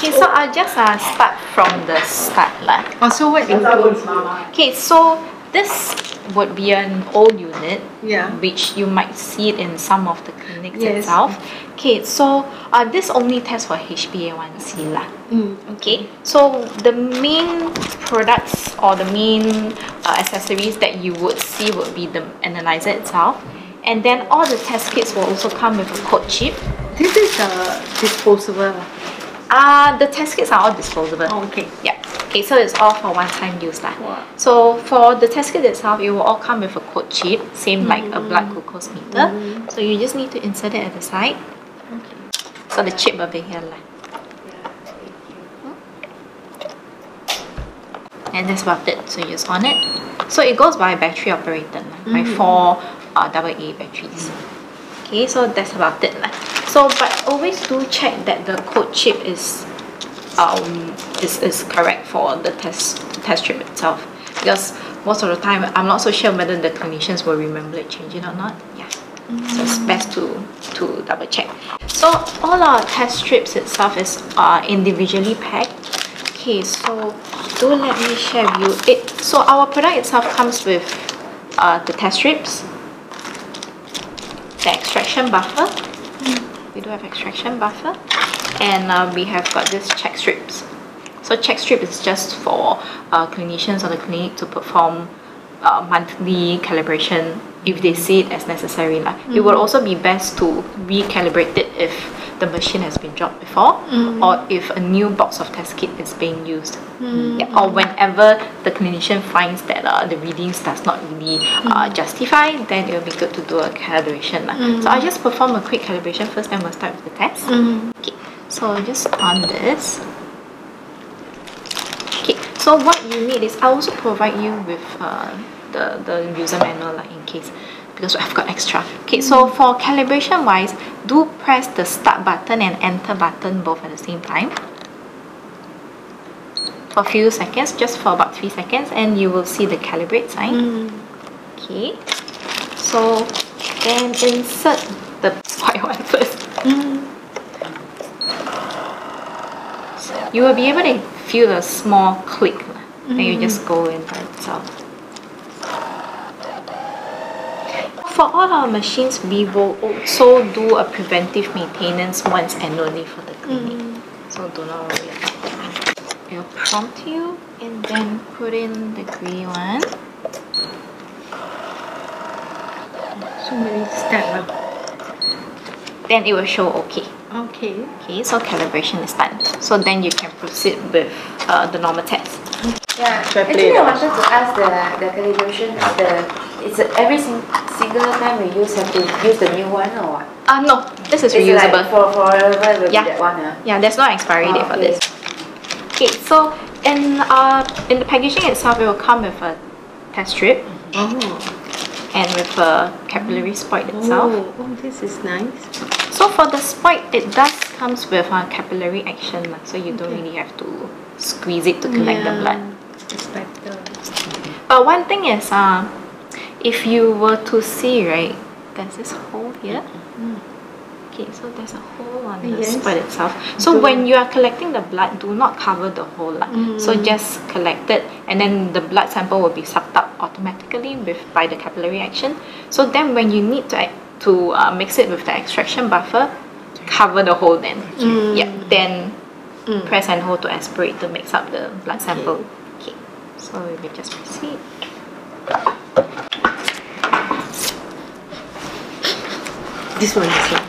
Okay, so I'll just start from the start lah. Oh, so what includes? Okay, so this would be an old unit, which you might see it in some of the clinics itself. Okay, so this only tests for HbA1c lah. Okay, so the main products or the main accessories that you would see would be the analyzer itself, and then all the test kits will also come with a code chip. This is disposable. The test kits are all disposable. Oh, okay. Yeah. Okay, so it's all for one-time use lah. Wow. So for the test kit itself, it will all come with a code chip, same like a blood glucose meter. So you just need to insert it at the side. Okay. So the chip will be here lah. And that's about it. So you just on it. So it goes by battery operated lah, by 4 AA batteries. Okay, so that's about it lah. So but always do check that the code chip is correct for the test strip itself, because most of the time I'm not so sure whether the clinicians will remember to change it or not. Yeah, so it's best to double check. So all our test strips itself is individually packed. Okay, so do let me share with you it. So our product itself comes with the test strips, the extraction buffer. We do have extraction buffer, and we have got this check strips. So check strip is just for clinicians or the clinic to perform monthly calibration if they see it as necessary lah. It will also be best to recalibrate it if the machine has been dropped before, or if a new box of test kit is being used, or whenever the clinician finds that the readings does not really justify, then it will be good to do a calibration lah. So I'll just perform a quick calibration first, then we'll start with the test. Okay, so just on this. Okay, so what you need is, I'll also provide you with the user manual like, in case, because I've got extra. Okay, so for calibration wise, do press the start button and enter button both at the same time for a few seconds, just for about 3 seconds, and you will see the calibrate sign. Okay, so then insert the white one first. So you will be able to feel a small click, then you just go in by itself. For all our machines, we will also do a preventive maintenance once annually for the clinic. So do not worry about that. It will prompt you and then put in the grey one. So many steps. Then it will show okay. Okay. Okay, so calibration is done. So then you can proceed with the normal test. Yeah, actually I wanted to ask the calibration, it's every single time we have to use the new one or what? No, this is reusable. Like forever will be that one. Yeah, there's no expiry date for this. Okay, so in the packaging itself, it will come with a test strip. And with a capillary spoit itself. Oh, this is nice. So for the spoit, it does comes with a capillary action, so you don't really have to squeeze it to collect the blood. It's better. But one thing is, if you were to see, right, there's this hole here. Okay, so there's a hole on the spoit itself. So when you are collecting the blood, do not cover the hole. So just collect it, and then the blood sample will be sucked up automatically by the capillary action. So then when you need to mix it with the extraction buffer, cover the hole then. Then press and hold to aspirate to mix up the blood sample. Okay, so we will just proceed. This one is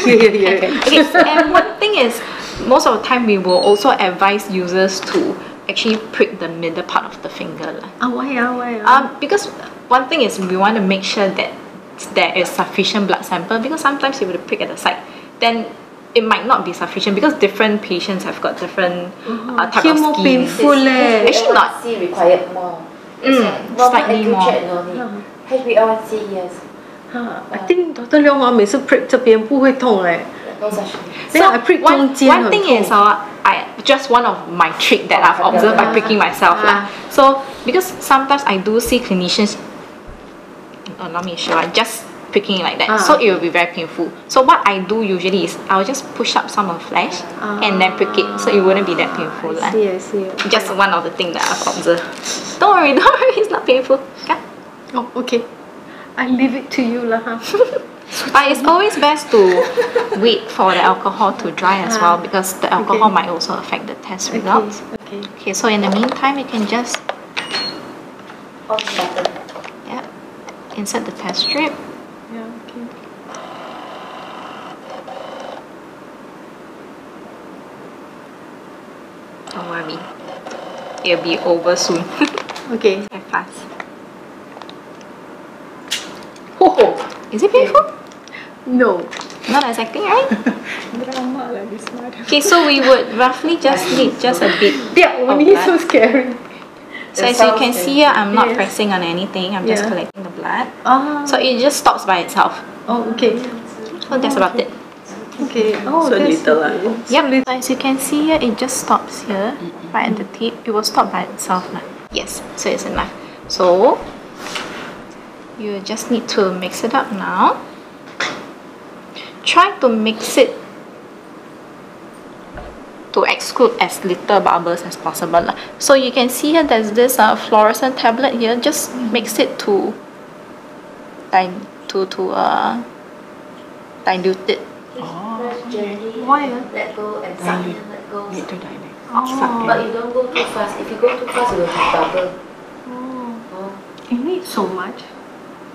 Okay, and one thing is, most of the time we will also advise users to actually prick the middle part of the finger. Why? Because one thing is, we want to make sure that there is sufficient blood sample, because sometimes you will prick at the side, then it might not be sufficient, because different patients have got different type of skin. Painful Actually not. HbA1c required more. Slightly more. HbA1c, yes. I think Dr. Leong 每次 prick 这边不会痛嘞。 No such thing. So I prick one 中间很痛。 thing is, just one of my trick that I've observed by pricking myself. So because sometimes I do see clinicians, let me show, just pricking like that. So it will be very painful. So what I do usually is I'll just push up some of the flesh and then prick it, so it wouldn't be that painful. I see. Just one of the things that I've observed. Don't worry, it's not painful. Yeah. Oh, okay. I leave it to you lah. But it's always best to wait for the alcohol to dry as well, because the alcohol might also affect the test results. Okay, so in the meantime, you can just insert the test strip. Don't worry, it'll be over soon. Okay. Very fast. Oh, is it painful? No. Not exactly, right? Drama lah this one. Okay, so we would roughly just need just a bit. That one is so scary. So as you can see here, I'm not pressing on anything. I'm just collecting the blood. So it just stops by itself. Oh, okay. So that's about it. Okay. Oh, so little. Yep. So as you can see here, it just stops here, right at the tip. It will stop by itself now. Yes. So it's enough. So you just need to mix it up now. Try to mix it to exclude as little bubbles as possible. So you can see here there's this fluorescent tablet here. Just mix it to dilute it. Why? Let go and suck in, let go. Need to dilate. But you don't go too fast. If you go too fast, it will have bubble. You need so much.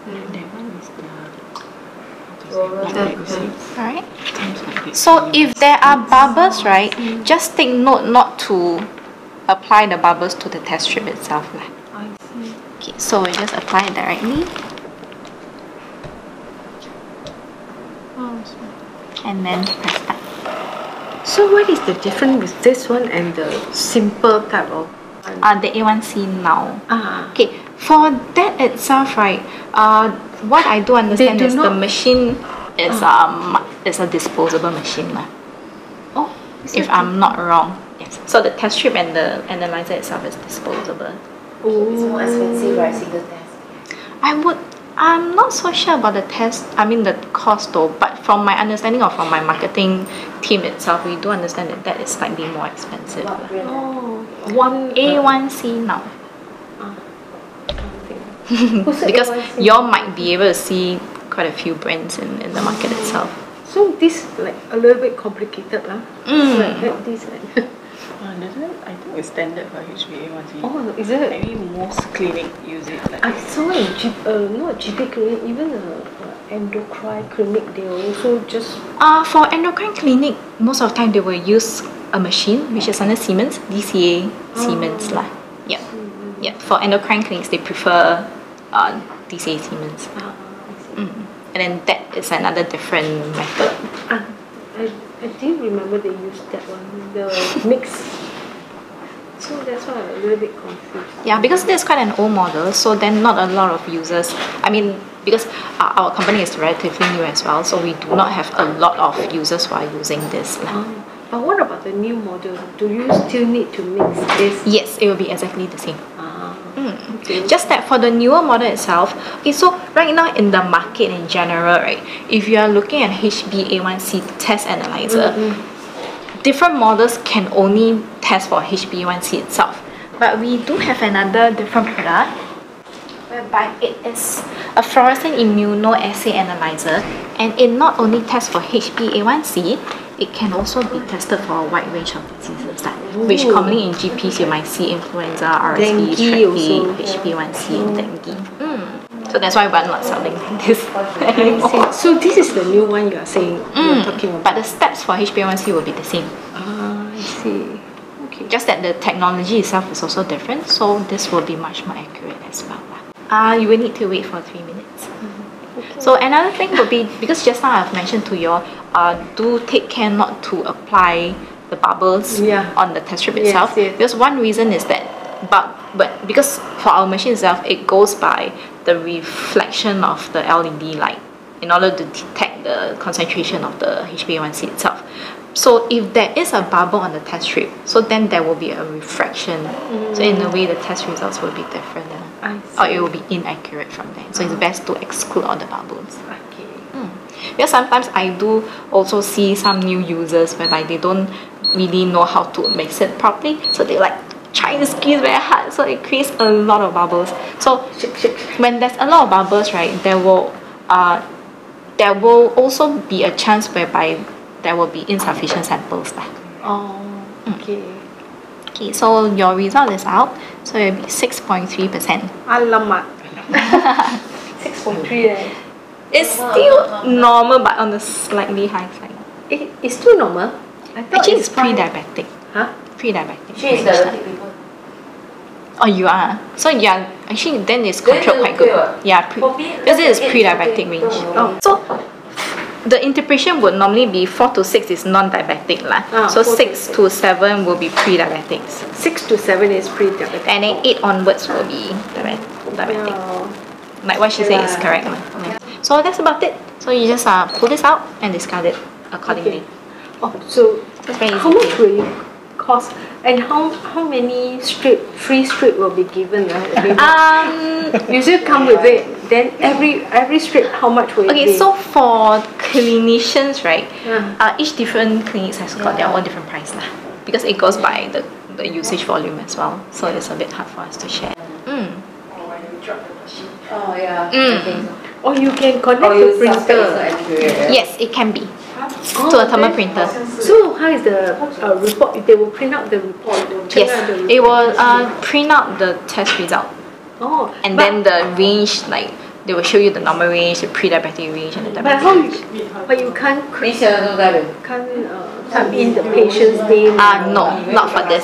That one is Alright. So if there are bubbles, right, just take note not to apply the bubbles to the test strip itself. I see. Okay, so we just apply it directly. And then press that. So what is the difference with this one and the simple type of one? The A1C now. Okay. Okay, for that itself, right, what I do understand is the machine is a disposable machine. Oh, if I'm not wrong. Yes. So the test strip and the analyzer itself is disposable. It's more expensive, right? Single test. I'm not so sure about the test, the cost though, but from my understanding or from my marketing team itself, we do understand that that is slightly more expensive. One A1C now. Because y'all might be able to see quite a few brands in the market itself. So this like a little bit complicated lah. Like this like. I think it's standard for HbA1c. Oh, is it? Maybe most clinic use it. Like I saw in not GP clinic, even endocrine clinic, they also just. For endocrine clinic, most of the time they will use a machine which is under Siemens, DCA Siemens lah. Yeah, yeah. For endocrine clinics, they prefer DCA Siemens. And then that is another different method. I do remember they used that one, the mix. So that's why I'm a little bit confused. Yeah, because this is quite an old model, so then not a lot of users. Because our company is relatively new as well, so we do not have a lot of users who are using this. But what about the new model? Do you still need to mix this? Yes, it will be exactly the same. Okay. Just that for the newer model itself, okay, so right now in the market in general, right, if you are looking at HbA1c test analyzer, different models can only test for HbA1c itself. But we do have another different product whereby it is a fluorescent immunoassay analyzer, and it not only tests for HbA1c, it can also be tested for a wide range of diseases, which commonly in GPs you might see influenza, RSV, strep A, HbA1c, and dengue. So that's why we're not selling this anymore. So this is the new one you are saying, you're talking about. But the steps for HbA1c will be the same. I see. Okay. Just that the technology itself is also different, so this will be much more accurate as well. You will need to wait for 3 minutes. Okay. So another thing would be, because just now I've mentioned to you all, do take care not to apply the bubbles on the test strip itself. Because one reason is that, but because for our machine itself, it goes by the reflection of the LED light in order to detect the concentration of the HbA1c itself. So if there is a bubble on the test strip, so then there will be a refraction. So in a way, the test results will be different, or it will be inaccurate from there. So it's best to exclude all the bubbles. Okay. Because sometimes I do also see some new users whereby they don't really know how to mix it properly, so they like trying to squeeze very hard, so it creates a lot of bubbles. So when there's a lot of bubbles, right, there will also be a chance whereby there will be insufficient samples. Oh, okay. Okay, so your result is out. So it will be 6.3%. Alamak. 6.3 It's still normal, but on the slightly high side. It's still normal? I thought Actually, it's pre-diabetic. Huh? Pre-diabetic. She is diabetic people. Oh, you are. So yeah, actually then it's controlled quite good. Yeah, because this is pre-diabetic range. Oh. So the interpretation would normally be 4 to 6 is non-diabetic lah. So 6 to 7 will be pre-diabetics. 6 to 7 is pre-diabetic. And then 8 onwards will be diabetic. Like what she said is correct. Yeah. So that's about it. So you just pull this out and discard it accordingly. Oh, so It's very easy. how much will it cost? And how many free strip will be given? Usually come with it. Then every strip, how much will it be? Okay, so for clinicians, right, each different clinics has got their own different price lah, because it goes by the usage volume as well. So it's a bit hard for us to share. Oh yeah. Or you can connect the printer. Yes, it can be to a thermal printer. So how is the report? They will print out the report. Yes, it will print out the test result. Oh, And then the range, like they will show you the normal range, the pre-diabetic range, and the but diabetic range. but you can't Can't type in the patient's name. No, not for this.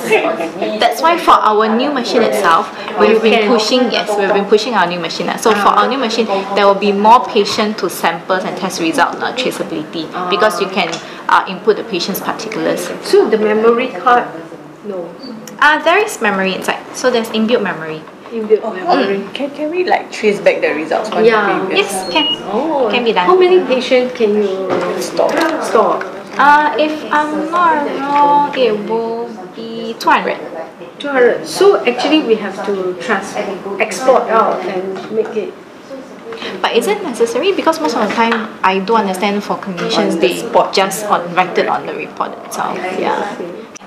That's why for our new machine itself, we've been pushing our new machine. So for our new machine, there will be more patient to samples and test result traceability, because you can input the patient's particulars. So the memory card, no, There is memory inside, so there's inbuilt memory. inbuilt memory. Can we like trace back the results from the previous? Yes, can. Oh, Can be done. How many patients can you store? If I'm not wrong, it will be 200. 200. So actually we have to export out and make it. But is it necessary? Because most of the time, I do understand for clinicians, they just write it on the report itself. Yeah.